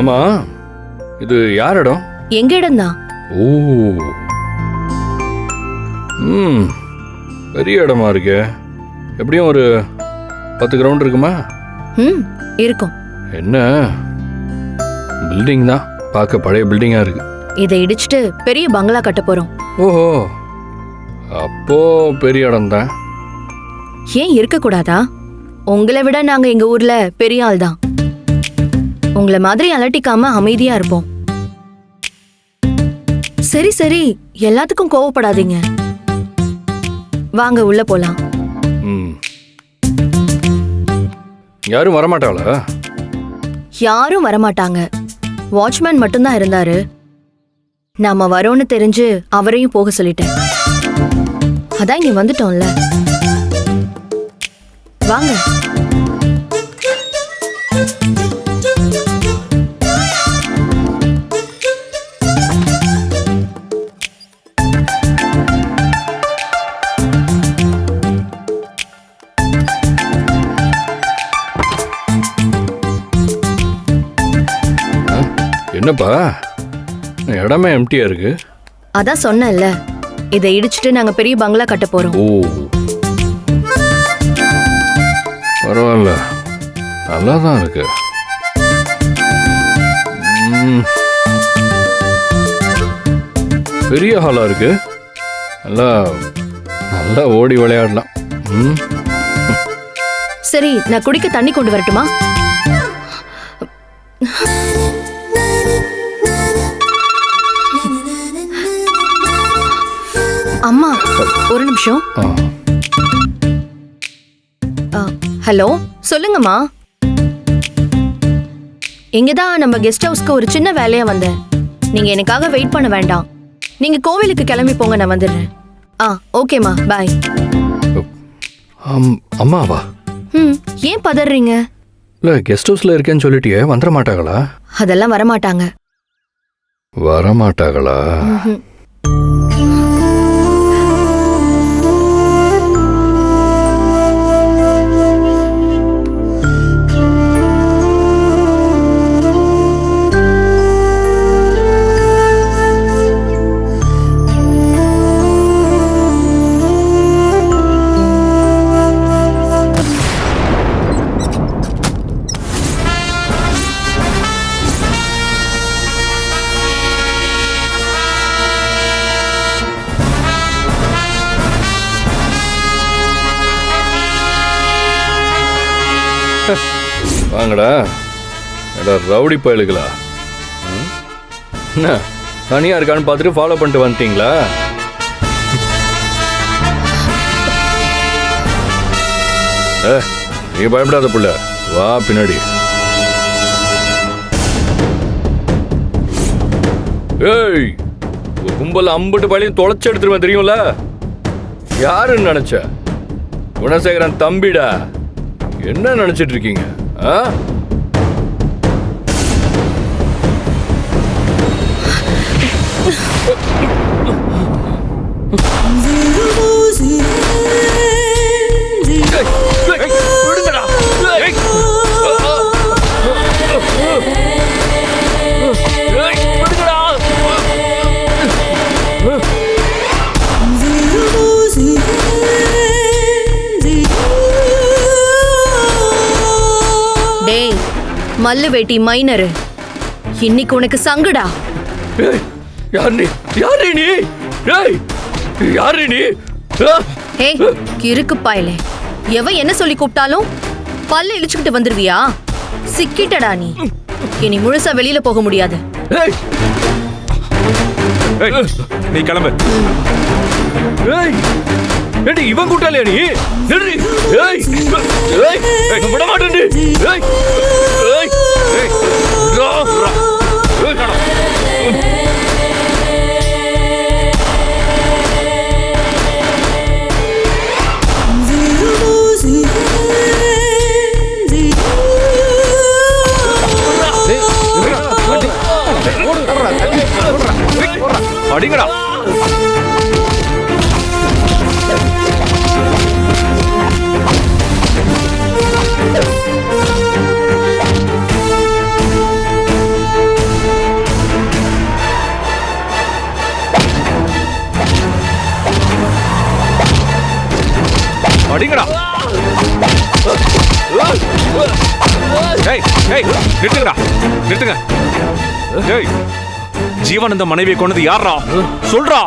ஆமா, இது யார் இடம்? எங்க இடம் தான். ஓ, பெரிய இடமா இருக்கே. எப்படியும் ஒரு 10 கிரவுண்ட் இருக்குமா? இருக்கும். என்ன பில்டிங் தான், பார்க்க பழைய பில்டிங்கா இருக்கு. இதை இடிச்சிட்டு பெரிய பங்களா கட்ட போறோம். ஓஹோ, அப்போ பெரிய இடம் தான். ஏன் இருக்க கூடாதா? உங்களை விட நாங்க எங்க ஊர்ல பெரிய ஆள் தான். உங்களை மாதிரி அலட்டிக்காம அமைதியா இருப்போம். சரி சரி, எல்லாத்துக்கும் கோவப்படாதீங்க. வாங்க உள்ள போலாம். யாரும் வரமாட்டாளா? யாரும் வரமாட்டாங்க. வாட்ச்மேன் மட்டும்தான் இருந்தாரு. நாம வரோன்னு தெரிஞ்சு அவரையும் போக சொல்லிட்டேன். அதான் இங்க வந்துட்டோம்ல. வாங்க. என்னப்பா, இடமே எம்டியா இருக்கு. அதான் சொன்னேன்ல, இதை இடிச்சிட்டு நாங்க பெரிய பங்களா கட்ட போறோம். ஓ, பரவாயில்ல, நல்லா தான் இருக்கு. பெரிய ஹாலா இருக்கு. நல்லா நல்லா ஓடி விளையாடலாம். சரி, நான் குடிக்க தண்ணி கொண்டு வரட்டுமா? அம்மா, ஒரு நிமிஷம். ஹலோ, சொல்லுங்கம்மா. இங்கதான் நம்ம கெஸ்ட் ஹவுஸ்க்கு ஒரு சின்ன வேலையா வந்தேன். நீங்க எனக்காக வெயிட் பண்ண வேண்டாம். நீங்க கோவிலுக்கு கிளம்பி போங்க, நான் வந்துடுறேன். ஓகேம்மா, பாய். அம்மாவா? ஏன் பதறீங்க? இல்ல, கெஸ்ட் ஹவுஸ்ல இருக்கேன்னு சொல்லிட்டியே, வந்துட மாட்டாங்களா? அதெல்லாம் வரமாட்டாங்க. வரமாட்டாங்களா? வாங்கடா, ரவுடி பயலுகளா? என்ன தனியா இருக்கான்னு பார்த்துட்டு ஃபாலோ பண்ணிட்டு வந்துட்டீங்களா? நீ பயப்படாத புள்ள, வா பின்னாடி. ஏய், கும்பல் அம்புட்டு பழையும் தொலைச்சு எடுத்துருவேன், தெரியும்ல? யாருன்னு நினைச்ச? குணசேகரன் தம்பிடா. என்ன நினைச்சிட்டு இருக்கீங்க? மல்லு வேட்டி மைனரு, இன்னைக்கு உனக்கு சங்குடா. கிறுக்கு பாயலே, எவ என்ன சொல்லி கூப்பிட்டாலும் பல்ல இழிச்சுக்கிட்டு வந்துருவியா? சிக்கிட்டடா நீ. இனி முழுசா வெளியில போக முடியாது. நீ கிளம்பு. இவன் கூட்டாளியா நீ? விட மாட்டேன். அடிங்கடா. அடிங்கடா. ஏய் ஏய் நிறுத்துங்கடா, நிறுத்துங்க. ஏய், ஜீவானந்த மனைவியை கொண்டது யாரா? சொல்றா.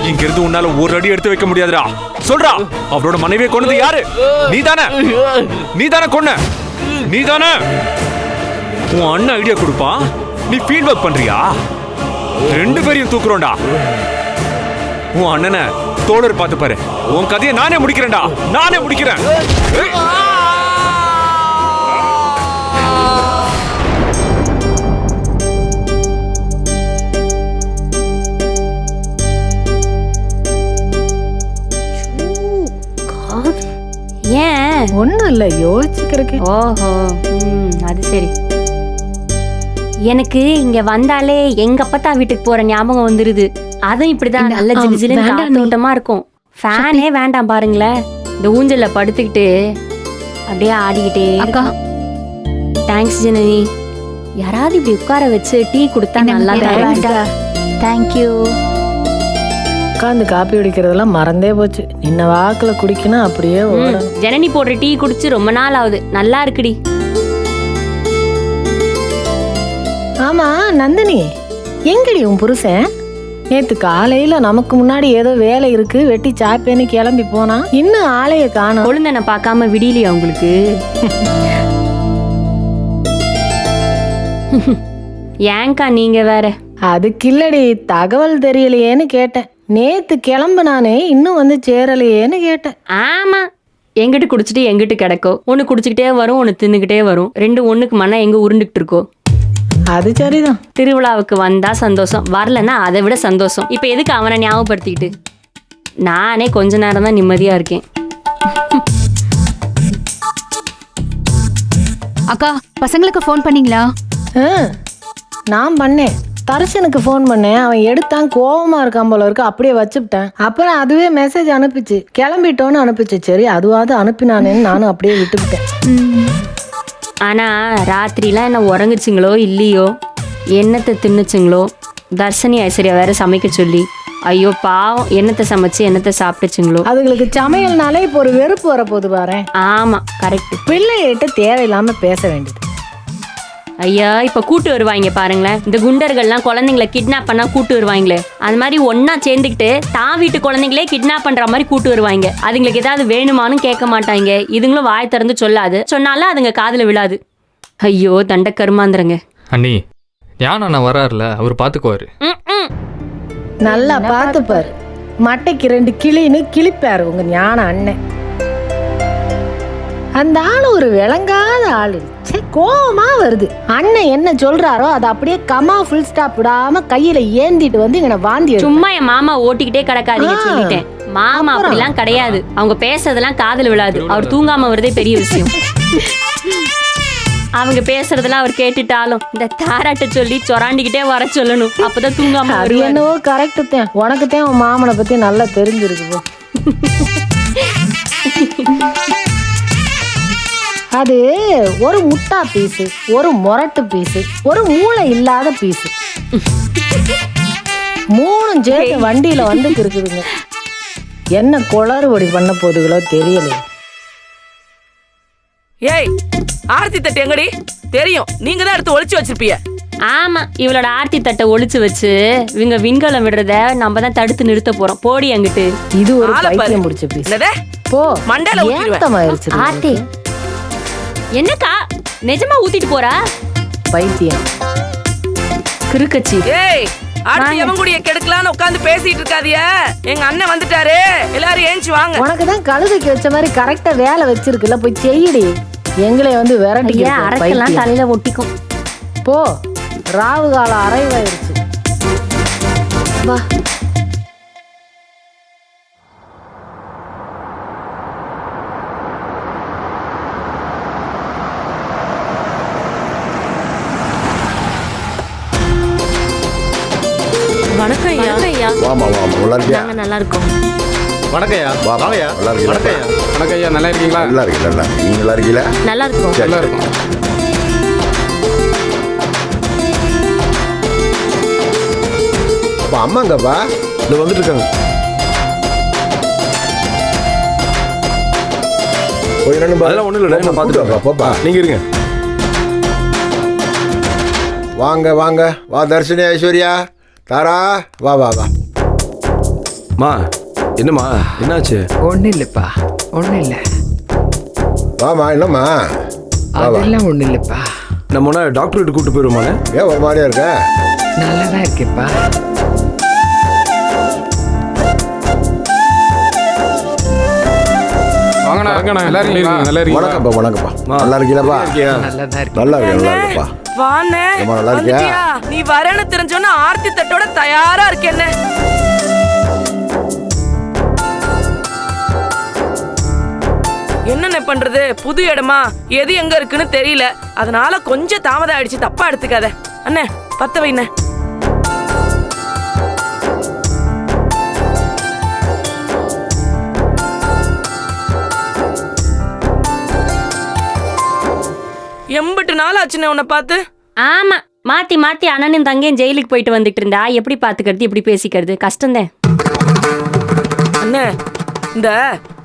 இங்க இருந்து உன்னால ஒரு அடி எடுத்து வைக்க முடியாதுடா. சொல்றா, அவரோட மனைவியை கொண்டது யாரு? நீதானே? நீதானே கொன்ன? நீதானே? உன் அண்ணன் ஐடியா கொடுப்பான், நீ ஃபீல்ட் ஒர்க் பண்றியா? ரெண்டு பேரையும் தூக்குறோம்டா. உன் அண்ணனை தோழர் பார்த்து பாரு. உன் கதையை நானே முடிக்கிறேன்டா, நானே முடிக்கிறேன். ஏய். ஏன்? ஒண்ணும் இல்ல, யோசிச்சுக்கிறேன். ஓஹோ, அது சரி. எனக்கு இங்க வந்தாலே எங்க அப்பத்தா வீட்டுக்கு போற ஞாபகம் வந்துருது. அதுவும் இப்படிதான் நல்ல ஜிலு ஜிலுன்னு காத்தோட்டமா இருக்கும். ஃபேனே வேண்டாம் பாருங்களேன். இந்த ஊஞ்சல்ல படுத்துக்கிட்டு அப்படியே ஆடிக்கிட்டே. அக்கா, தேங்க்ஸ் ஜனனி. யாராவது இப்படி உட்கார வச்சு டீ கொடுத்தா நல்லா இருக்கும். தேங்க்யூ. உட்காந்து காப்பி குடிக்கிறதெல்லாம் மறந்தே போச்சு. நின்ன வாக்குல குடிக்கணும், அப்படியே ஓடணும். ஜனனி போடுற டீ குடிச்சு ரொம்ப நாள் ஆகுது. நல்லா இருக்குடி. ஆமா நந்தினி, எங்கடி உன் புருஷன்? நேத்து காலையில நமக்கு முன்னாடி ஏதோ வேலை இருக்கு வெட்டி சாப்பேன்னு கிளம்பி போனா, இன்னும் ஆளைய காணோம். கொழுந்தனை பார்க்காம விடியலையா உங்களுக்கு? ஏங்கா நீங்க வேற. அதுக்கு இல்லடி, தகவல் தெரியலையேன்னு கேட்டேன். நேத்து கிளம்புனானே இன்னும் வந்து சேரலையேன்னு கேட்டேன். ஆமா, எங்கிட்டு குடிச்சிட்டு எங்கிட்டு கிடக்கோ. ஒன்று குடிச்சுக்கிட்டே வரும், ஒன்று தின்னுக்கிட்டே வரும். ரெண்டு ஒண்ணுக்கு மண்ணா எங்க உருண்டுகிட்டு இருக்கோ. அது சரிதான். திருவிழாவுக்கு வந்தா சந்தோஷம், வரலன்னா அதை விட சந்தோஷம். இப்ப எதுக்கு அவனை ஞாபகப்படுத்திக்கிட்டு? நானே கொஞ்ச நேரம் தான் நிம்மதியா இருக்கேன். அக்கா, பசங்களுக்கு ஃபோன் பண்ணீங்களா? நான் பண்ணேன். தர்ஷனுக்கு ஃபோன் பண்ணேன். அவன் எடுத்தான், கோவமா இருக்கான் போல இருக்கு. அப்படியே வச்சுவிட்டேன். அப்புறம் அதுவே மெசேஜ் அனுப்பிச்சு, கிளம்பிட்டோன்னு அனுப்பிச்சு. சரி, அதுவாது அனுப்பினானேன்னு நானும் அப்படியே விட்டுவிட்டேன். ஆனா ராத்திரிலாம் என்ன உறங்குச்சுங்களோ இல்லையோ, என்னத்தை தின்னுச்சுங்களோ. தர்ஷனி ஐஸ்வர்யா வேற சமைக்க சொல்லி, ஐயோ பாவம், என்னத்தை சமைச்சு என்னத்தை சாப்பிட்டுச்சுங்களோ. அதுங்களுக்கு சமையல்னாலே இப்போ ஒரு வெறுப்பு வரப்போது பாரு. ஆமா கரெக்ட். பிள்ளைகிட்ட தேவையில்லாம பேச வேண்டியது. ஐயா, இப்ப கூட்டு வருவாங்க பாருங்களேன். இந்த குண்டர்கள்லாம் குழந்தைங்களை கிட்னாப் பண்ணா கூட்டு வருவாங்களே, அது மாதிரி ஒன்னா சேர்ந்துக்கிட்டு தான் வீட்டு குழந்தைங்களே கிட்னாப் பண்ற மாதிரி கூட்டு வருவாங்க. அதுங்களுக்கு ஏதாவது வேணுமான்னு கேட்க மாட்டாங்க. இதுங்களும் வாய் திறந்து சொல்லாது, சொன்னாலும் அதுங்க காதுல விழாது. ஐயோ தண்ட கருமாந்திரங்க. அண்ணி, ஞான அண்ணா வராருல, அவர் பார்த்துக்குவாரு. நல்லா பார்த்துப்பாரு. மட்டைக்கு 2 கிளின்னு கிளிப்பாரு உங்க ஞான அண்ணன். அந்த ஆளு ஒரு விளங்காத ஆளு. கோவமா வருது. அண்ணன் என்ன சொல்றாரோ அதை அப்படியே கமா ஃபுல் ஸ்டாப் விடாம கையில ஏந்திட்டு வந்து இங்க வாந்தி. சும்மா என் மாமா ஓட்டிக்கிட்டே கிடக்காதீங்க சொல்லிட்டேன். மாமா அப்படிலாம் கிடையாது. அவங்க பேசுறதெல்லாம் காதுல விழாது. அவர் தூங்காம வருதே பெரிய விஷயம். அவங்க பேசுறதெல்லாம் அவர் கேட்டுட்டாலும் இந்த தாராட்ட சொல்லி சொராண்டிக்கிட்டே வர சொல்லணும். அப்பதான் தூங்காம அது என்னவோ கரெக்ட் தான். உனக்கு தான் உன் மாமனை பத்தி நல்லா தெரிஞ்சிருக்கு. அது ஒரு முட்டா பீஸு, ஒரு மொரட்டு பீஸு, ஒரு மூளை இல்லாத பீஸு. 3 சேர்த்து வண்டியில வந்துட்டு இருக்குதுங்க. என்ன குளறுபடி பண்ண போதுகளோ தெரியல. ஏய், ஆர்த்தி தட்டு எங்கடி? தெரியும், நீங்க தான் எடுத்து ஒளிச்சு வச்சிருப்பீங்க. ஆமா, இவளோட ஆர்த்தி தட்டை ஒளிச்சு வச்சு இவங்க விண்கலம் விடுறத நம்ம தான் தடுத்து நிறுத்த போறோம். போடி அங்கிட்டு. இது ஒரு பைத்தியம் முடிச்ச பீஸ். போ, மண்டல ஏத்தமாயிருச்சு. ஆர்த்தி என்னக்கா நிஜமா ஊத்திட்டு போறா? பைத்தியம் கிறுக்கச்சி. ஏய், ஆர்த்தி எவன் கூடிய கெடுக்கலான்னு உட்கார்ந்து பேசிட்டு இருக்காதிய. எங்க அண்ணன் வந்துட்டாரு, எல்லாரும் ஏஞ்சி வாங்க. உனக்கு தான் கழுதைக்கு வச்ச மாதிரி கரெக்டா வேலை வச்சிருக்குல்ல, போய் செய்யடி. எங்களை வந்து விரட்டி அரக்கெல்லாம் தலையில ஒட்டிக்கும். போ, ராவு காலம் அரைவாயிருச்சு. வா. வணக்கம் ஐயா. வாமா வாமா, நல்லா இருக்கியா? நாங்க நல்லா இருக்கோம். வணக்கம்யா. வாங்கய்யா. நல்லா இருக்கீங்களா? வணக்கம் ஐயா, நல்லா இருக்கீங்களா? நல்லா இருக்கு, நல்லா. நீங்க நல்லா இருக்கீங்களா? நல்லா இருக்கோம். நல்லா இருக்கும். அப்பா அம்மாங்கப்பா, இது வந்துட்டு இருக்காங்க. போய் என்னன்னு பாரு. அதெல்லாம் ஒண்ணும் இல்ல நான் கூட்டு வாப்பா, பாத்துட்டு போப்பா. நீங்க இருங்க. வாங்க வாங்க வா தர்ஷினி ஐஸ்வர்யா தாரா வா வா வா. மா என்னம்மா என்னாச்சு? ஒன்றும் இல்லைப்பா, ஒன்றும் இல்லை, வாமா என்னம்மா வா வா. அதெல்லாம் ஒன்றும் இல்லைப்பா, நம்ம ஒன்னா டாக்டர் கிட்ட கூட்டு போயிருவோமா? ஏன் ஒரு மாதிரியா இருக்க? நல்லா தான் இருக்கேப்பா. வாங்கண்ணா நல்லா இருக்கீங்களா? நல்லா வணக்கம்ப்பா வணக்கம்ப்பா. நல்லா இருக்கீங்களா? நல்லா தான் இருக்கேன். நல்லா இருக்கு நல்லா இருக்குப்பா. வாண்ணே ஏம்மா, நல்லா இருக்கியா? வந்துட்டியா? நீ வரேன்னு தெரிஞ்சோன்னா ஆர்த்தி தட்டோட தயாரா இருக்கேன்னு. என்னென்ன பண்றது, புது இடமா, எது எங்க இருக்குன்னு தெரியல, அதனால கொஞ்சம் தாமதம் ஆயிடுச்சு, தப்பா எடுத்துக்காத. அண்ணே பத்த வைண்ணே. எம்பிட்டு நாள் ஆச்சுண்ணே உன்னை பார்த்து. ஆமா, மாத்தி மாத்தி அண்ணனும் தங்கையும் ஜெயிலுக்கு போயிட்டு வந்துட்டு இருந்தா எப்படி பாத்துக்கிறது, எப்படி பேசிக்கிறது, கஷ்டம்தான். அண்ணே இந்த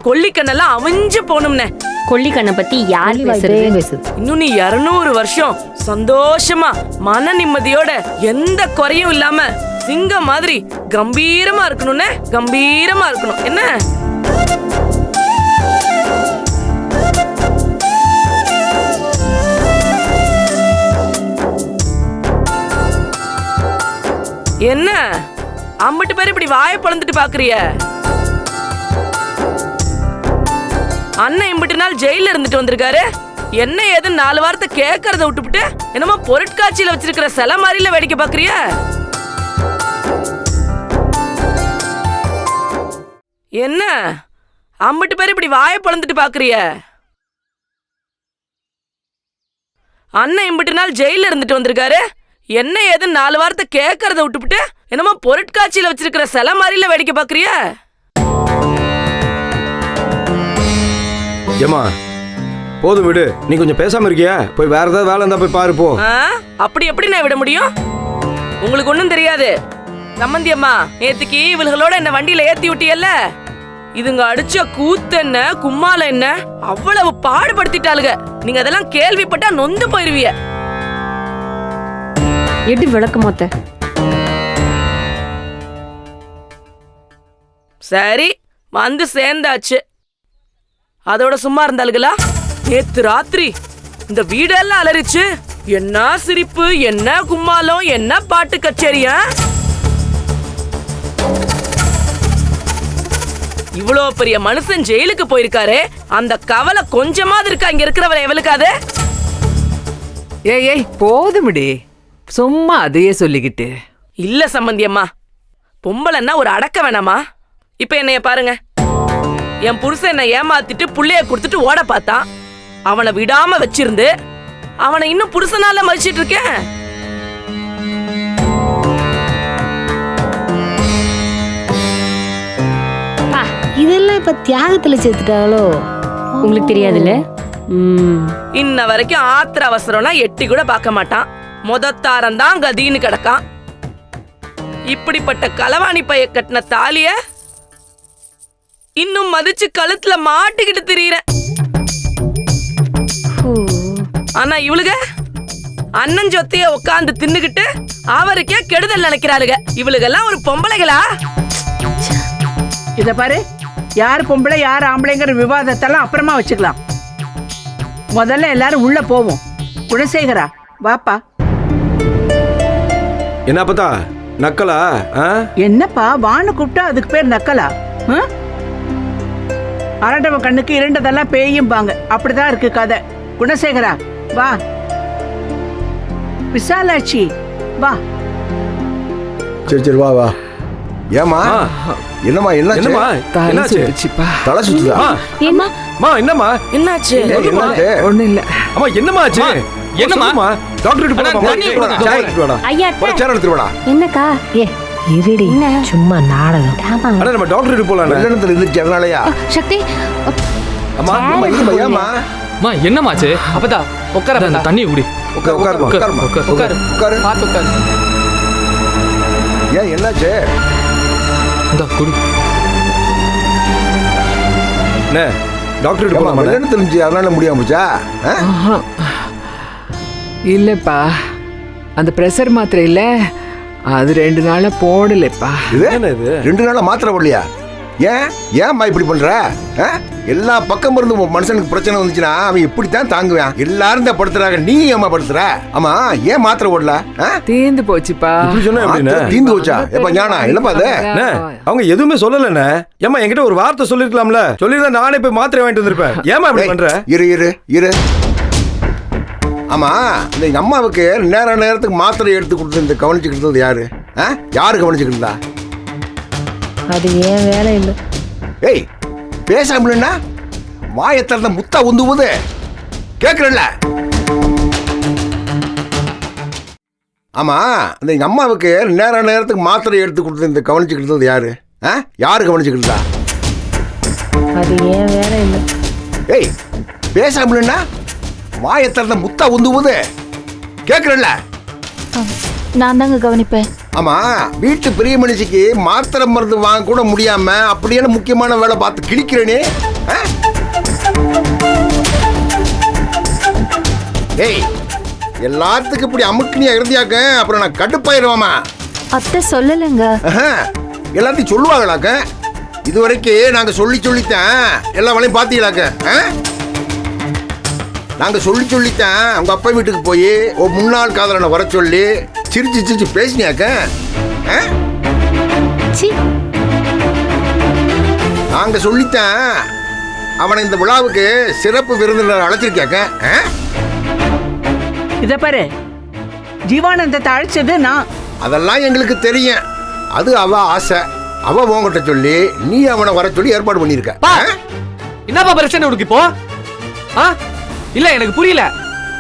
கொல்லிக்கண்ணெல்லாம் அவிஞ்சு போகணும்னே. கொல்லிக்கண்ணை பத்தி யார் பேசுறது? பேசுது. இன்னும் நீ 200 வருஷம் சந்தோஷமா மன நிம்மதியோட எந்த குறையும் இல்லாம சிங்கம் மாதிரி கம்பீரமா இருக்கணும்னே, கம்பீரமா இருக்கணும் என்ன? என்ன அம்பிட்டு பேர் இப்படி வாயை பொளந்துட்டு பாக்குறிய? அண்ணன் இம்பிட்டு நாள் ஜெயில இருந்துட்டு வந்திருக்காரு, என்ன ஏது 4 வாரத்தை கேட்கறத விட்டுவிட்டு என்னமோ பொருட்காட்சியில வச்சிருக்கிற சில மாதிரில வேடிக்கை பாக்குறிய? என்ன அம்பிட்டு பேர் இப்படி வாயை பொளந்துட்டு பாக்குறிய? அண்ணன் இம்பிட்டு நாள் ஜெயில இருந்துட்டு வந்திருக்காரு, என்ன ஏது 4 வாரத்தை கேட்கறத விட்டுவிட்டு என்னமோ பொருட்காட்சியில வச்சிருக்கிற சில மாதிரில வேடிக்கை பாக்குறிய? ஏமா போதும் விடு, நீ கொஞ்சம் பேசாம இருக்கியா? போய் வேற ஏதாவது வேலை இருந்தா போய் பாரு போ. அப்படி எப்படி நான் விட முடியும்? உங்களுக்கு ஒண்ணும் தெரியாது. சம்மந்தி அம்மா நேத்துக்கு இவங்களோட என்ன வண்டியில ஏத்தி விட்டியல்ல, இதுங்க அடிச்ச கூத்து என்ன கும்மால என்ன அவ்வளவு பாடுபடுத்திட்டாளுங்க. நீங்க அதெல்லாம் கேள்விப்பட்டா நொந்து போயிருவீங்க. எடு விளக்கு மொத்த. சரி வந்து சேர்ந்தாச்சு. அதோட சும்மா இருந்தாளுங்களா? நேத்து ராத்திரி இந்த வீடெல்லாம் அலறிச்சு. என்ன சிரிப்பு, என்ன கும்மாலம், என்ன பாட்டு கச்சேரியா? இவ்வளோ பெரிய மனுஷன் ஜெயிலுக்கு போயிருக்காரு, அந்த கவலை கொஞ்சமாவது இருக்கா இங்க இருக்கிறவரை எவளுக்காது? ஏய் போதுமிடி, சும்மா அதையே சொல்லிக்கிட்டு. இல்ல சம்பந்தி அம்மா, பொம்பளைன்னா ஒரு அடக்க வேணாமா? இப்ப என்னைய பாருங்க, என் புருஷன் என்னை ஏமாத்திட்டு புள்ளைய கொடுத்துட்டு ஓட பார்த்தான். அவனை விடாம வச்சிருந்து அவனை இன்னும் புருஷனால மதிச்சிட்டு இருக்கேன். இதெல்லாம் இப்ப தியாகத்துல சேர்த்துட்டாங்களோ? உங்களுக்கு தெரியாதுல்ல? இன்ன வரைக்கும் ஆத்திர அவசரம்னா எட்டி கூட பார்க்க மாட்டான். முதத்தாரம் தான் கதின்னு கிடக்கான். இப்படிப்பட்ட களவாணி பைய கட்டின தாலிய இன்னும் மதிச்சு கழுத்துல மாட்டிக்கிட்டு திரியறேன். ஆனா இவளுக அண்ணன் சொத்தைய உட்காந்து தின்னுகிட்டு அவருக்கே கெடுதல் நினைக்கிறாளுங்க. இவளுகெல்லாம் ஒரு பொம்பளைகளா? இத பாரு, யார் பொம்பளை யார் ஆம்பளைங்கிற விவாதத்தெல்லாம் அப்புறமா வச்சுக்கலாம். முதல்ல எல்லாரும் உள்ள போவோம். குணசேகரா வாப்பா. என்ன பார்த்தா நக்கலா? என்னப்பா வான்னு கூப்பிட்டா அதுக்கு பேர் நக்கலா? அரண்டவ கண்ணுக்கு இரண்டதெல்லாம் பேயும்பாங்க, அப்படிதான் இருக்கு கதை. குணசேகரா வா. விசாலாட்சி வா. சரி சரி வா வா. ஏமா என்னம்மா என்னம்மா என்னாச்சு? தலை சுத்துதா? என்னம்மா என்னம்மா என்னாச்சு? ஒண்ணும் இல்ல. அம்மா என்னம்மா ஆச்சு? என்னம்மா டாக்டர் கிட்ட போறோமா? ஐயா சேர் எடுத்துட்டு வாடா. என்னக்கா? ஏ இருடி, சும்மா நாடகம். அட நம்ம டாக்டர் கிட்ட போலாம். வெள்ளத்துல இருந்துச்சு அதனாலயா? சக்தி, அம்மா ஏமா மா என்னமாச்சு? அப்பதா உட்கார, அந்த தண்ணி குடி. உட்காரு உட்காரு பாத்து உட்காரு. ஏன் என்னாச்சு? இந்த குடி. என்ன டாக்டர் கிட்ட போலாமா என்ன தெரிஞ்சு அதனால முடியாம போச்சா? இல்லப்பா அந்த பிரஷர் மாத்திரை இல்ல அது 2 நாளா போடலப்பா. இது 2 நாளா மாத்திரை போடலையா? ஏம்மா இப்படி பண்ற? எல்லா பக்கம் இருந்து மனுஷனுக்கு பிரச்சனை வந்துச்சுன்னா அவன் இப்படித்தான் தாங்குவான். எல்லாரும் தான் படுத்துறாங்க, நீ ஏமா படுத்துற? ஆமா, ஏன் மாத்திரை போடல? தீந்து போச்சுப்பா. தீந்து போச்சா? எப்ப ஞானா என்னப்பா அது? அவங்க எதுவுமே சொல்லலண்ணே. ஏமா என்கிட்ட ஒரு வார்த்தை சொல்லிருக்கலாம்ல. சொல்லிருந்தா நானே போய் மாத்திரை வாங்கிட்டு வந்திருப்பேன். ஏமா இப்படி பண்ற? இரு. ஆமா, இந்த எங்க அம்மாவுக்கு நேரத்துக்கு மாத்திரை எடுத்து கொடுத்து இந்த கவனிச்சுக்கிட்டு யாரு? யாரு கவனிச்சுக்கிட்டு இருந்தா? அது ஏன் வேலை இல்லை. ஏய், பேசாமலன்னா வாயத்திறந்த முத்தா உந்து போது கேட்கறல்ல. ஆமா, இந்த எங்க அம்மாவுக்கு நேரத்துக்கு மாத்திரை எடுத்து கொடுத்து இந்த கவனிச்சுக்கிட்டு யாரு? யாரு கவனிச்சுக்கிட்டு இருந்தா? அது ஏன் வேலை இல்லை. ஏய், பேசாமலன்னா வாயத்திறந்த முத்தா உந்து போது கேட்கறல்ல. நான் தாங்க கவனிப்பேன். ஆமா, வீட்டு பெரிய மனுஷிக்கு மாத்திரை மருந்து வாங்க கூட முடியாம அப்படியே முக்கியமான வேலை பார்த்து கிழிக்கிறேனே. ஏய், எல்லாத்துக்கும் இப்படி அமுக்குனியா இருந்தியாக்க அப்புறம் நான் கடுப்பாயிருவாமா. அத்தை சொல்லலைங்க. எல்லாத்தையும் சொல்லுவாங்களாக்க. இதுவரைக்கும் நாங்க சொல்லித்தான் எல்லா வேலையும் பார்த்தீங்களாக்க. நாங்க சொல்லித்தான் உங்க அப்பா வீட்டுக்கு போய் ஒரு முன்னாள் காதலனை வர சொல்லி சிரிச்சு பேசினியாக்க. நாங்க சொல்லித்தான் அவனை இந்த விழாவுக்கு சிறப்பு விருந்தினர் அழைச்சிருக்காக்க. இத பாரு, ஜீவானந்தத்தை அழைச்சது நான். அதெல்லாம் எங்களுக்கு தெரியும். அது அவ ஆசை. அவ உங்ககிட்ட சொல்லி நீ அவனை வர சொல்லி ஏற்பாடு பண்ணிருக்க. என்னப்பா பிரச்சனை உனக்கு இப்போ? இல்ல எனக்கு புரியல.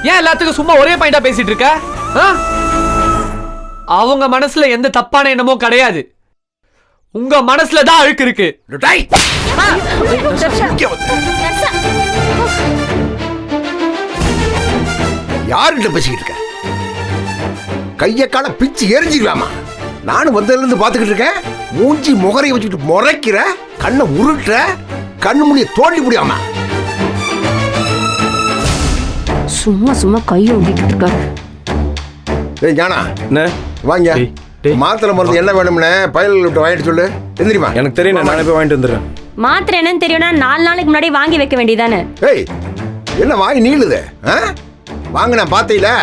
ஏன் எல்லாத்துக்கும் சும்மா ஒரே பாயிண்டா பேசிட்டு இருக்க? அவங்க மனசுல எந்த தப்பான எண்ணமோ கிடையாது. உங்க மனசுல தான் அழுக்கு இருக்கு. யார்கிட்ட பேசிக்கிட்டு இருக்க? கைய கால பிச்சு எரிஞ்சிக்கலாமா? நானும் வந்ததுல இருந்து பாத்துக்கிட்டு இருக்கேன். மூஞ்சி முகரைய வச்சுட்டு முறைக்கிற, கண்ணை உருட்டுற, கண்ணு முடிய தோண்டி முடியாம. சும்மா கையை ஓட்டிட்டு இருக்காரு. ஏய் ஞானா, வாங்க. மாத்திரை மருந்து என்ன வேணும்னு பயல் விட்டு வாங்கிட்டு சொல்லு. எந்திரிமா. எனக்கு தெரியும், நானே போய் வாங்கிட்டு வந்துடுறேன். மாத்திரை என்னன்னு தெரியும்னா 4 நாளைக்கு முன்னாடி வாங்கி வைக்க வேண்டியதானே. ஏய், என்ன வாங்கி நீளுது? வாங்க, நான் பார்த்தீங்களா?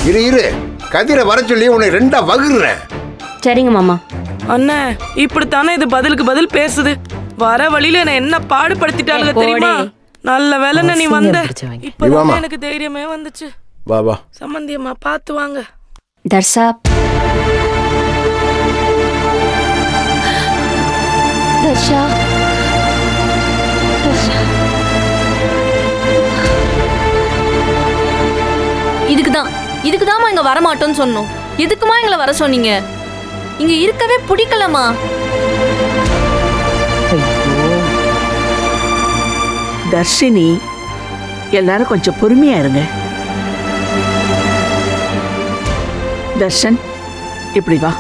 இரு கதிரை வர சொல்லி உன்னை 2ஆ வகுறேன். சரிங்க மாமா. அண்ணா, இப்படித்தானே இது பதிலுக்கு பதில் பேசுது. வர வழியில என்ன என்ன பாடுபடுத்திட்டாளுங்க தெரியுமா? நல்ல வேலைன்னு நீ வந்த. இப்பதான் எனக்கு தைரியமே வந்துச்சு. வா சம்பந்தியம்மா, பார்த்து வாங்க. தர்ஷா, தர்ஷா, இதுக்குதாம்மா இங்க வரமாட்டோம்னு சொன்னோம். எதுக்குமா எங்களை வர சொன்னீங்க? இங்க இருக்கவே பிடிக்கலமா. தர்ஷினி, எல்லாரும் கொஞ்சம் பொறுமையா இருங்க. தர்ஷன், இப்படி வா.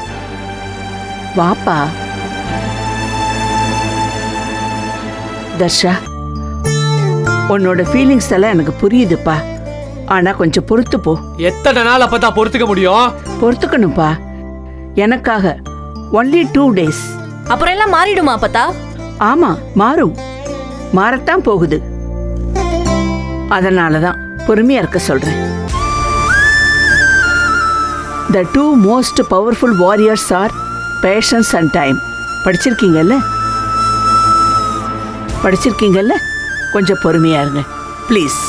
வாப்பா. தர்ஷா, உன்னோட ஃபீலிங்ஸ் எல்லாம் எனக்கு புரியுதுப்பா. ஆனா கொஞ்சம் பொறுத்து போ. எத்தனை நாள் அப்பதான் பொறுத்துக்க முடியும்? பொறுத்துக்கணும்ப்பா. எனக்காக only 2 days. அப்புறம் எல்லாம் மாறிடுமா அப்பதா? ஆமா, மாறும். மாறத்தான் போகுது. அதனாலதான் பொறுமையா இருக்க சொல்றேன். The 2 most powerful warriors are patience and time. படிச்சிருக்கீங்கல்ல? கொஞ்சம் பொறுமையா இருங்க ப்ளீஸ்.